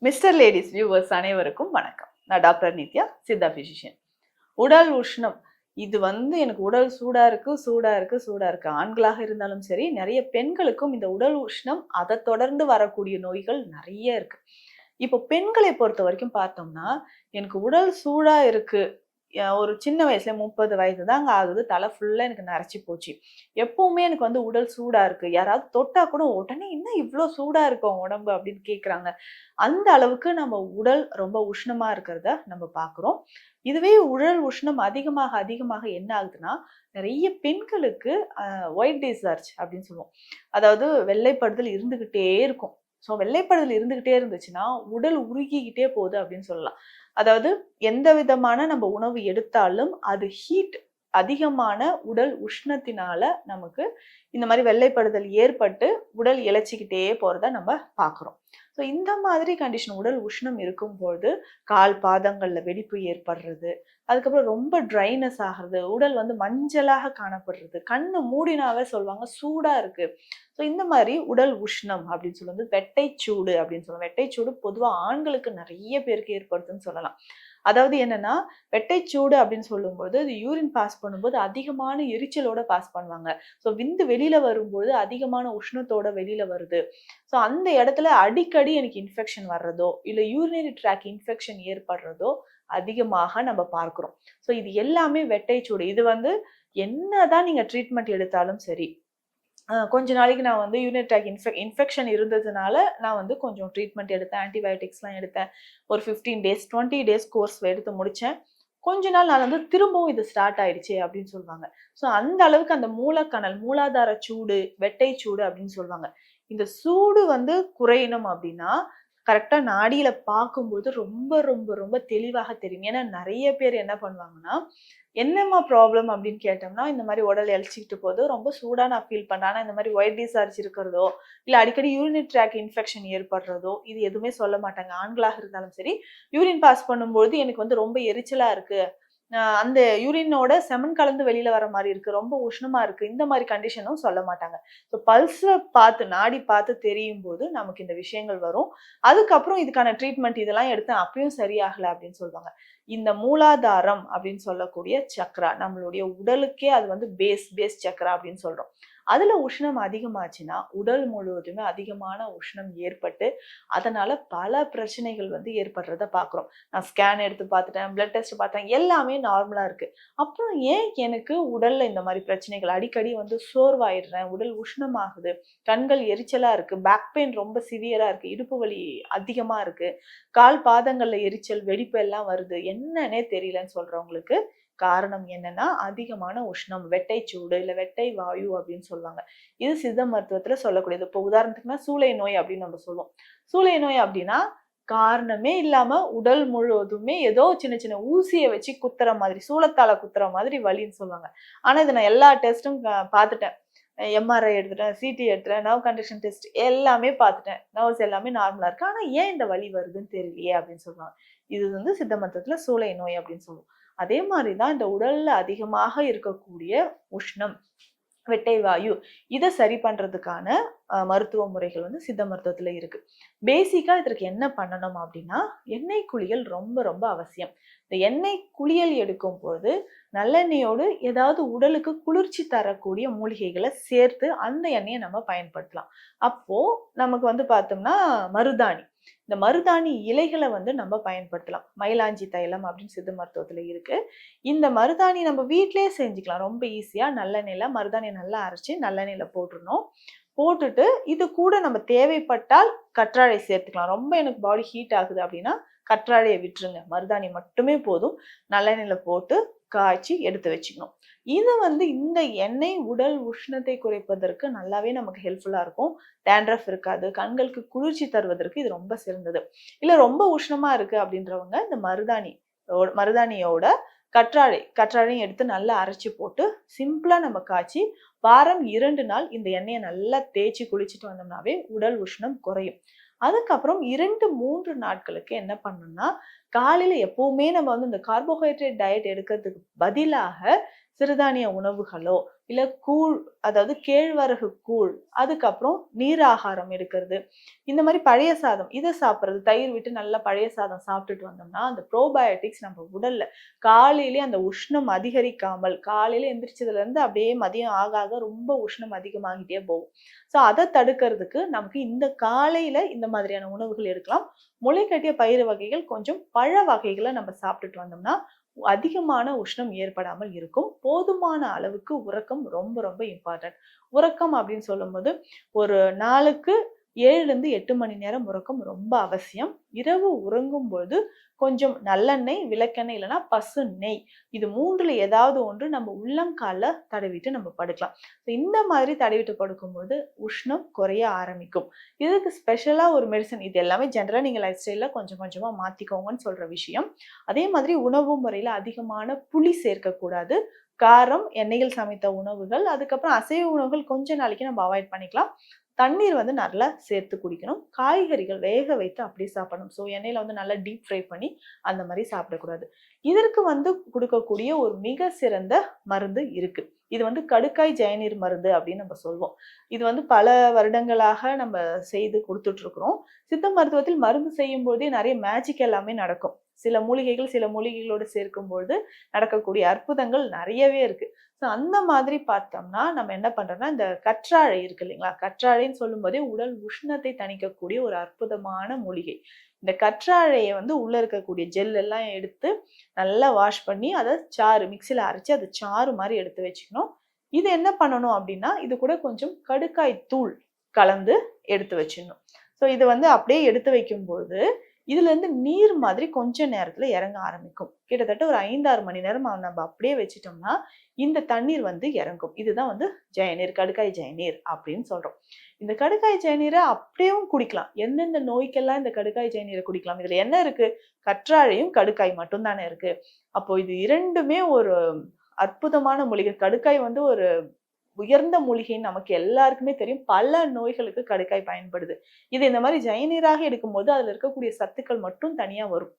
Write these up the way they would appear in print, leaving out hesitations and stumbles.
Mister ladies viewers அனைவருக்கும் வணக்கம். நான் டாக்டர் நித்யா, சித்தா பிசிஷியன். உடல் உஷ்ணம் இது எனக்கு உடல் சூடா இருக்கு. ஆண்களாக இருந்தாலும் சரி, நிறைய பெண்களுக்கும் இந்த உடல் உஷ்ணம் அதை தொடர்ந்து வரக்கூடிய நோய்கள் நிறைய இருக்கு. இப்போ பெண்களை பொறுத்த வரைக்கும் பார்த்தோம்னா, எனக்கு உடல் சூடா இருக்கு. ஒரு சின்ன வயசுல 30 வயது தாங்க ஆகுது. தலை ஃபுல்லா எனக்கு நரைச்சு போச்சு. எப்பவுமே எனக்கு உடல் சூடா இருக்கு. யாராவது தொட்டா கூட உடனே என்ன இவ்ளோ சூடா இருக்கு உன் உடம்பு அப்படின்னு கேட்குறாங்க. அந்த அளவுக்கு நம்ம உடல் ரொம்ப உஷ்ணமா இருக்கிறத நம்ம பார்க்குறோம். இதுவே உடல் உஷ்ணம் அதிகமாக என்ன ஆகுதுன்னா, நிறைய பெண்களுக்கு ஒயிட் டிஸ்சார்ஜ் அப்படின்னு சொல்லுவோம். அதாவது வெள்ளைப்படுதல் இருந்துகிட்டே இருக்கும். வெள்ளைப்படுதல் இருந்துகிட்டே இருந்துச்சுன்னா, உடல் உருகிக்கிட்டே போகுது அப்படின்னு சொல்லலாம். அதாவது எந்த விதமான நம்ம உணவு எடுத்தாலும் அது ஹீட் அதிகமான உடல் உஷ்ணத்தினால நமக்கு இந்த மாதிரி வெள்ளைப்படுதல் ஏற்பட்டு உடல் இளைச்சிக்கிட்டே போறத நம்ம பார்க்குறோம். இந்த மாதிரி கண்டிஷன் உடல் உஷ்ணம் இருக்கும்போது கால் பாதங்கள்ல வெடிப்பு ஏற்படுறது, அதுக்கப்புறம் ரொம்ப ட்ரைனஸ் ஆகுறது, உடல் மஞ்சளாக காணப்படுறது, கண்ணு மூடினாவே சொல்லுவாங்க சூடா இருக்கு. இந்த மாதிரி உடல் உஷ்ணம் அப்படின்னு சொல்லுவது வெட்டைச்சூடு அப்படின்னு சொல்லுவோம். வெட்டைச்சூடு பொதுவா ஆண்களுக்கு நிறைய பேருக்கு ஏற்படுதுன்னு சொல்லலாம். அதாவது என்னன்னா, வெட்டைச்சூடு அப்படின்னு சொல்லும்போது அது யூரின் பாஸ் பண்ணும்போது அதிகமான எரிச்சலோட பாஸ் பண்ணுவாங்க. விந்து வெளியில வரும்போது அதிகமான உஷ்ணத்தோட வெளியில வருது. அந்த இடத்துல அடிக்கடி எனக்கு இன்ஃபெக்ஷன் வர்றதோ இல்ல யூரினரி ட்ராக் இன்ஃபெக்ஷன் ஏற்படுறதோ அதிகமாக நம்ம பார்க்கிறோம். இது எல்லாமே வெட்டைச்சூடு. இது என்னதான் நீங்க ட்ரீட்மெண்ட் எடுத்தாலும் சரி, கொஞ்ச நாளைக்கு நான் யூரினரி ட்ராக் இன்ஃபெக்ஷன் இருந்ததுனால நான் கொஞ்சம் ட்ரீட்மெண்ட் எடுத்தேன். ஆன்டிபயோட்டிக்ஸ்லாம் எடுத்தேன். ஒரு 15 டேஸ் 20 டேஸ் கோர்ஸ் எடுத்து முடிச்சேன். கொஞ்ச நாள் நான் திரும்பவும் இது ஸ்டார்ட் ஆயிடுச்சு அப்படின்னு சொல்லுவாங்க. அந்த அளவுக்கு அந்த மூலக்கனல், மூலாதார சூடு, வெட்டை சூடு அப்படின்னு சொல்லுவாங்க. இந்த சூடு குறையணும் அப்படின்னா, கரெக்டா நாடியில பார்க்கும்போது ரொம்ப ரொம்ப ரொம்ப தெளிவாக தெரியும். ஏன்னா நிறைய பேர் என்ன பண்ணுவாங்கன்னா, என்னம்மா ப்ராப்ளம் அப்படின்னு கேட்டோம்னா, இந்த மாதிரி உடல் இளைச்சிக்கிட்டு போகுது, ரொம்ப சூடா நான் ஃபீல் பண்றேன். ஆனா இந்த மாதிரி ஒயிட் டிஸ்சார்ஜ் இருக்கிறதோ, இல்ல அடிக்கடி யூரினரி ட்ராக் இன்ஃபெக்ஷன் ஏற்படுறதோ, இது எதுவுமே சொல்ல மாட்டாங்க. ஆண்களாக இருந்தாலும் சரி, யூரின் பாஸ் பண்ணும்போது எனக்கு ரொம்ப எரிச்சலா இருக்கு. அந்த யூரினோட செமன் கலந்து வெளியில வர மாதிரி இருக்கு. ரொம்ப உஷ்ணமா இருக்கு. இந்த மாதிரி கண்டிஷனும் சொல்ல மாட்டாங்க. பல்ஸ பார்த்து, நாடி பார்த்து தெரியும்போது நமக்கு இந்த விஷயங்கள் வரும். அதுக்கப்புறம் இதுக்கான ட்ரீட்மெண்ட் இதெல்லாம் எடுத்தேன். அப்பயும் சரியாகல அப்படின்னு சொல்லுவாங்க. இந்த மூலாதாரம் அப்படின்னு சொல்லக்கூடிய சக்ரா, நம்மளுடைய உடலுக்கே அது பேஸ் சக்ரா அப்படின்னு சொல்றோம். அதுல உஷ்ணம் அதிகமாச்சுன்னா, உடல் முழுவதுமே அதிகமான உஷ்ணம் ஏற்பட்டு, அதனால பல பிரச்சனைகள் ஏற்படுறத பார்க்கிறோம். நான் ஸ்கேன் எடுத்து பார்த்துட்டேன், பிளட் டெஸ்ட் பார்த்தேன், எல்லாமே நார்மலா இருக்கு. அப்புறம் ஏன் எனக்கு உடல்ல இந்த மாதிரி பிரச்சனைகள் அடிக்கடி சோர்வாயிடுறேன், உடல் உஷ்ணமாகுது, கண்கள் எரிச்சலா இருக்கு, பேக் பெயின் ரொம்ப சிவியரா இருக்கு, இடுப்பு வலி அதிகமா இருக்கு, கால் பாதங்கள்ல எரிச்சல், வெடிப்பு எல்லாம் வருது, என்னன்னே தெரியலன்னு சொல்றவங்களுக்கு காரணம் என்னன்னா, அதிகமான உஷ்ணம், வெட்டை சூடு இல்ல வெட்டை வாயு அப்படின்னு சொல்லுவாங்க. இது சித்த மருத்துவத்துல சொல்லக்கூடியது. இப்போ உதாரணத்துக்குன்னா சூளை நோய் அப்படின்னு நம்ம சொல்லுவோம். சூளை நோய் அப்படின்னா காரணமே இல்லாம உடல் முழுவதுமே ஏதோ சின்ன சின்ன ஊசியை வச்சு குத்துற மாதிரி, சூளத்தால குத்துற மாதிரி வலின்னு சொல்லுவாங்க. ஆனா இதை நான் எல்லா டெஸ்டும் பார்த்துட்டேன். எம்ஆர்ஐ எடுத்துட்டேன், சிடி எடுத்துட்டேன், நர்வ் கண்டிஷன் டெஸ்ட் எல்லாமே பார்த்துட்டேன். நர்வ்ஸ் எல்லாமே நார்மலா இருக்கு. ஆனா ஏன் இந்த வலி வருதுன்னு தெரியலையே அப்படின்னு சொல்லுவாங்க. இது சித்த மருத்துவத்துல சூளை நோய் அப்படின்னு சொல்லுவோம். அதே மாதிரிதான் இந்த உடல்ல அதிகமாக இருக்கக்கூடிய உஷ்ணம், வெட்டை வாயு, இதை சரி பண்றதுக்கான மருத்துவ முறைகள் சித்த மருத்துவத்துல இருக்கு. பேசிக்கா இதற்கு என்ன பண்ணணும் அப்படின்னா, எண்ணெய் குளியல் ரொம்ப ரொம்ப அவசியம். இந்த எண்ணெய் குளியல் எடுக்கும் போது நல்லெண்ணெயோடு ஏதாவது உடலுக்கு குளிர்ச்சி தரக்கூடிய மூலிகைகளை சேர்த்து அந்த எண்ணெயை நம்ம பயன்படுத்தலாம். அப்போ நமக்கு பார்த்தோம்னா மருதாணி, இந்த மருதாணி இலைகளை நம்ம பயன்படுத்தலாம். மயிலாஞ்சி தைலம் அப்படின்னு சித்த மருத்துவத்துல இருக்கு. இந்த மருதாணி நம்ம வீட்டிலேயே செஞ்சுக்கலாம். ரொம்ப ஈஸியா நல்லெண்ணெயில மருதாணியை நல்லா அரைச்சு நல்லெண்ணெயில போட்டுறணும். போட்டுட்டு இது கூட நம்ம தேவைப்பட்டால் கற்றாழை சேர்த்துக்கலாம். ரொம்ப எனக்கு பாடி ஹீட் ஆகுது அப்படின்னா கற்றாழையை விட்டுருங்க. மருதாணி மட்டுமே போதும். நல்லெண்ணெயில போட்டு காய்ச்சி எடுத்து வச்சுக்கணும். இது இந்த எண்ணெய் உடல் உஷ்ணத்தை குறைப்பதற்கு நல்லாவே நமக்கு ஹெல்ப்ஃபுல்லா இருக்கும். டேண்ட்ரஃப் இருக்காது. கண்களுக்கு குளிர்ச்சி தருவதற்கு இது ரொம்ப சிறந்தது. இல்ல ரொம்ப உஷ்ணமா இருக்கு அப்படின்றவங்க இந்த மருதாணியோட கற்றாழையும் எடுத்து நல்லா அரைச்சு போட்டு சிம்பிளா நம்ம காய்ச்சி வாரம் 2 நாள் இந்த எண்ணெயை நல்லா தேய்ச்சி குளிச்சுட்டு வந்தோம்னாவே உடல் உஷ்ணம் குறையும். அதுக்கப்புறம் 2-3 நாட்களுக்கு என்ன பண்ணணும்னா, காலையில எப்பவுமே நம்ம இந்த கார்போஹைட்ரேட் டயட் எடுக்கிறதுக்கு பதிலாக சிறுதானிய உணவுகளோ இல்ல கூழ், அதாவது கேழ்வரகு கூழ், அதுக்கப்புறம் நீர் ஆகாரம் எடுக்கிறது, இந்த மாதிரி பழைய சாதம் இதை சாப்பிட்றது, தயிர் விட்டு நல்லா பழைய சாதம் சாப்பிட்டுட்டு வந்தோம்னா அந்த ப்ரோபயோட்டிக்ஸ் நம்ம உடல்ல காலையிலேயே அந்த உஷ்ணம் அதிகரிக்காமல், காலையில எந்திரிச்சதுல இருந்து அப்படியே மதியம் ஆக ஆக ரொம்ப உஷ்ணம் அதிகமாகிட்டே போகும். ஸோ அதை தடுக்கிறதுக்கு நமக்கு இந்த காலையில இந்த மாதிரியான உணவுகள் எடுக்கலாம். முளைக்கட்டிய பயிறு வகைகள், கொஞ்சம் பழ வகைகளை நம்ம சாப்பிட்டுட்டு வந்தோம்னா அதிகமான உஷ்ணம் ஏற்படாமல் இருக்கும். போதுமான அளவுக்கு உறக்கம் ரொம்ப ரொம்ப இம்பார்ட்டன்ட். உறக்கம் அப்படின்னு சொல்லும்போது ஒரு நாளுக்கு 7லிருந்து 8 மணி நேரம் உறக்கம் ரொம்ப அவசியம். இரவு உறங்கும் பொழுது கொஞ்சம் நல்லெண்ணெய், விளக்கெண்ணெய் இல்லைன்னா பசு நெய், இது 3ல ஏதாவது ஒன்று நம்ம உள்ளங்கால்ல தடவிட்டு நம்ம படுக்கலாம். இந்த மாதிரி தடவிட்டு படுக்கும்போது உஷ்ணம் குறைய ஆரம்பிக்கும். இதுக்கு ஸ்பெஷலா ஒரு மெடிசன், இது எல்லாமே ஜென்ரலா நீங்க லைஃப் ஸ்டைல்ல கொஞ்சம் கொஞ்சமா மாத்திக்கோங்கன்னு சொல்ற விஷயம். அதே மாதிரி உணவு முறையில அதிகமான புளி சேர்க்கக்கூடாது. காரம், எண்ணெயில் சமைத்த உணவுகள், அதுக்கப்புறம் அசைவ உணவுகள் கொஞ்ச நாளைக்கு நம்ம அவாய்ட் பண்ணிக்கலாம். தண்ணீர் வந்து நல்லா சேர்த்து குடிக்கணும். காய்கறிகள் வேக வைத்து அப்படியே சாப்பிடணும். ஸோ எண்ணெயில வந்து நல்லா டீப் ஃப்ரை பண்ணி அந்த மாதிரி சாப்பிடக்கூடாது. இதற்கு வந்து கொடுக்கக்கூடிய ஒரு மிக சிறந்த மருந்து இருக்கு. இது வந்து கடுக்காய் ஜெயநீர் மருந்து அப்படின்னு நம்ம சொல்வோம். இது வந்து பல வருடங்களாக நம்ம செய்து கொடுத்துட்டு இருக்கிறோம். சித்த மருத்துவத்தில் மருந்து செய்யும் போதே நிறைய மேஜிக் எல்லாமே நடக்கும். சில மூலிகைகளோடு சேர்க்கும்போது நடக்கக்கூடிய அற்புதங்கள் நிறையவே இருக்கு. ஸோ அந்த மாதிரி பார்த்தோம்னா நம்ம என்ன பண்றோம்னா, இந்த கற்றாழை இருக்கு இல்லைங்களா, கற்றாழைன்னு சொல்லும் போதே உடல் உஷ்ணத்தை தணிக்கக்கூடிய ஒரு அற்புதமான மூலிகை. இந்த கற்றாழையை வந்து உள்ள இருக்கக்கூடிய ஜெல் எல்லாம் எடுத்து நல்லா வாஷ் பண்ணி அதை சாறு மிக்சியில அரைச்சி அதை சாறு மாதிரி எடுத்து வச்சுக்கணும். இது என்ன பண்ணணும் அப்படின்னா, இது கூட கொஞ்சம் கடுக்காய் தூள் கலந்து எடுத்து வச்சிடணும். ஸோ இது வந்து அப்படியே எடுத்து வைக்கும்போது இதுல இருந்து நீர் மாதிரி கொஞ்ச நேரத்துல இறங்க ஆரம்பிக்கும். கிட்டத்தட்ட ஒரு 5-6 மணி நேரம் நம்ம அப்படியே வச்சிட்டோம்னா இந்த தண்ணீர் வந்து இறங்கும். இதுதான் வந்து ஜெயநீர், கடுக்காய் ஜெயநீர் அப்படின்னு சொல்றோம். இந்த கடுக்காய் ஜெயநீரை அப்படியும் குடிக்கலாம். எந்தெந்த நோய்க்கெல்லாம் இந்த கடுக்காய் ஜெயநீரை குடிக்கலாம்? இதுல என்ன இருக்கு? கற்றாழையும் கடுக்காய் மட்டும் தானே இருக்கு. அப்போ இது இரண்டுமே ஒரு அற்புதமான மூலிகை. கடுக்காய் வந்து ஒரு உயர்ந்த மூலிகைன்னு நமக்கு எல்லாருக்குமே தெரியும். பல நோய்களுக்கு கடுக்காய் பயன்படுது. இது இந்த மாதிரி ஜெயநீராக எடுக்கும்போது அதுல இருக்கக்கூடிய சத்துக்கள் மட்டும் தனியா வரும்.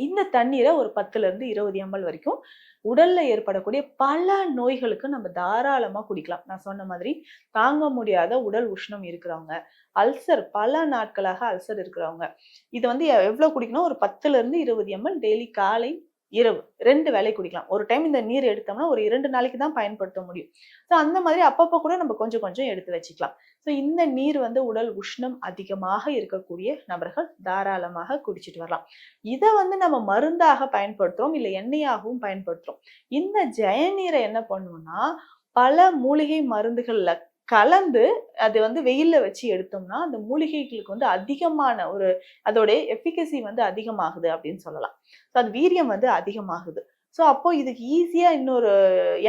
இந்த தண்ணீரை ஒரு 10லிருந்து 20 ml வரைக்கும் உடல்ல ஏற்படக்கூடிய பல நோய்களுக்கு நம்ம தாராளமா குடிக்கலாம். நான் சொன்ன மாதிரி தாங்க முடியாத உடல் உஷ்ணம் இருக்கிறவங்க, அல்சர் பல நாட்களாக அல்சர் இருக்கிறவங்க, இது வந்து எவ்வளவு குடிக்கணும்? ஒரு 10லிருந்து 20 ml டெய்லி காலை இரவு 2 வேளை குடிக்கலாம். ஒரு டைம் இந்த நீர் எடுத்தோம்னா ஒரு 2 நாளைக்கு தான் பயன்படுத்த முடியும். ஸோ அந்த மாதிரி அப்பப்போ கூட நம்ம கொஞ்சம் கொஞ்சம் எடுத்து வச்சுக்கலாம். ஸோ இந்த நீர் வந்து உடல் உஷ்ணம் அதிகமாக இருக்கக்கூடிய நபர்கள் தாராளமாக குடிச்சிட்டு வரலாம். இதை வந்து நம்ம மருந்தாக பயன்படுத்துறோம், இல்லை எண்ணெயாகவும் பயன்படுத்துறோம். இந்த ஜெயநீரை என்ன பண்ணுவோம்னா பல மூலிகை மருந்துகள்ல கலந்து அது வந்து வெயில்ல வச்சு எடுத்தோம்னா அந்த மூலிகைகளுக்கு வந்து அதிகமான ஒரு அதோட எஃபிகசி வந்து அதிகமாகுது அப்படின்னு சொல்லலாம். ஸோ அது வீரியம் வந்து அதிகமாகுது. ஸோ அப்போ இதுக்கு ஈஸியா இன்னொரு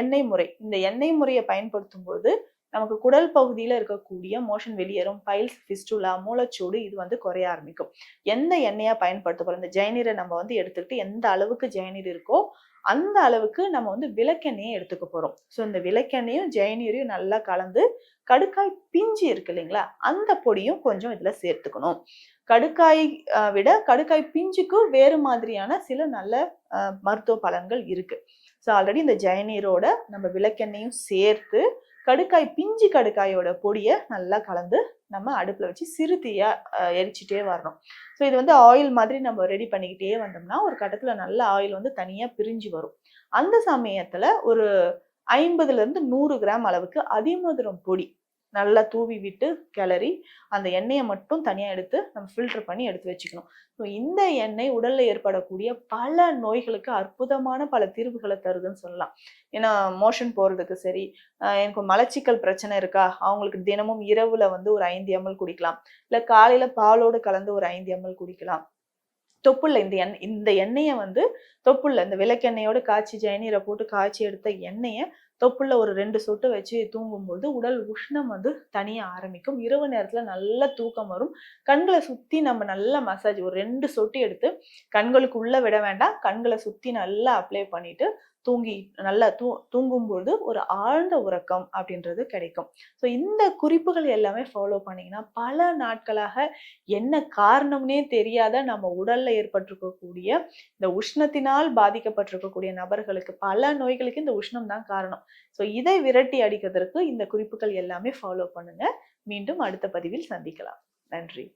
எண்ணெய் முறை, இந்த எண்ணெய் முறையை பயன்படுத்தும் போது நமக்கு குடல் பகுதியில இருக்கக்கூடிய மோஷன் வெளியேறும், பைல்ஸ், ஃபிஸ்டுலா, மூலச்சூடு இது வந்து குறைய ஆரம்பிக்கும். எந்த எண்ணெயா பயன்படுத்த போறோம்? இந்த ஜெயநீரை நம்ம வந்து எடுத்துக்கிட்டு எந்த அளவுக்கு ஜெயநீர் இருக்கோ அந்த அளவுக்கு நம்ம வந்து விளக்கெண்ணெயை எடுத்துக்க போறோம். ஸோ இந்த விளக்கெண்ணையும் ஜெயநீரையும் நல்லா கலந்து கடுக்காய் பிஞ்சு இருக்கு இல்லைங்களா, அந்த பொடியும் கொஞ்சம் இதுல சேர்த்துக்கணும். கடுக்காய் விட கடுக்காய் பிஞ்சுக்கு வேறு மாதிரியான சில நல்ல மருத்துவ பலன்கள் இருக்கு. ஸோ ஆல்ரெடி இந்த ஜெயநீரோட நம்ம விளக்கெண்ணையும் சேர்த்து கடுக்காய் பிஞ்சு கடுக்காயோட பொடியை நல்லா கலந்து நம்ம அடுப்புல வச்சு சிறு தீயா எரிச்சிட்டே வரணும். ஸோ இது வந்து ஆயில் மாதிரி நம்ம ரெடி பண்ணிக்கிட்டே வந்தோம்னா ஒரு கட்டத்துல நல்ல ஆயில் வந்து தனியா பிரிஞ்சு வரும். அந்த சமயத்துல ஒரு 50லிருந்து 100 கிராம் அளவுக்கு அதிமதுரம் பொடி நல்லா தூவி விட்டு கிளறி அந்த எண்ணெயை மட்டும் தனியா எடுத்து நம்ம ஃபில்டர் பண்ணி எடுத்து வச்சுக்கணும். ஸோ இந்த எண்ணெய் உடல்ல ஏற்படக்கூடிய பல நோய்களுக்கு அற்புதமான பல தீர்வுகளை தருதுன்னு சொல்லலாம். ஏன்னா மோஷன் போறதுக்கு சரி, எனக்கு மலச்சிக்கல் பிரச்சனை இருக்கா, அவங்களுக்கு தினமும் இரவுல வந்து ஒரு 5 ml குடிக்கலாம், இல்ல காலையில பாலோடு கலந்து ஒரு 5 ml குடிக்கலாம். தொப்புள்ள இந்த எண்ணெயை வந்து தொப்புள்ள இந்த விளக்கெண்ணெயோட காய்ச்சி ஜெயநீரை போட்டு காய்ச்சி எடுத்த எண்ணெயை தொப்புள்ள ஒரு 2 சொட்டு வச்சு தூங்கும்போது உடல் உஷ்ணம் வந்து தனிய ஆரம்பிக்கும். இரவு நேரத்துல நல்ல தூக்கம் வரும். கண்கள சுத்தி நம்ம நல்லா மசாஜ் ஒரு 2 சொட்டு எடுத்து கண்களுக்கு உள்ள விட வேண்டாம். கண்கள சுத்தி நல்லா அப்ளை பண்ணிட்டு தூங்கி நல்லா தூங்கும்போது ஒரு ஆழ்ந்த உறக்கம் அப்படின்றது கிடைக்கும். ஸோ இந்த குறிப்புகள் எல்லாமே ஃபாலோ பண்ணீங்கன்னா, பல நாட்களாக என்ன காரணம்னே தெரியாத நம்ம உடல்ல ஏற்பட்டிருக்கக்கூடிய இந்த உஷ்ணத்தினால் பாதிக்கப்பட்டிருக்கக்கூடிய நபர்களுக்கு பல நோய்களுக்கு இந்த உஷ்ணம் தான் காரணம். ஸோ இதை விரட்டி அடிக்கிறதற்கு இந்த குறிப்புகள் எல்லாமே ஃபாலோ பண்ணுங்க. மீண்டும் அடுத்த பதிவில் சந்திக்கலாம். நன்றி.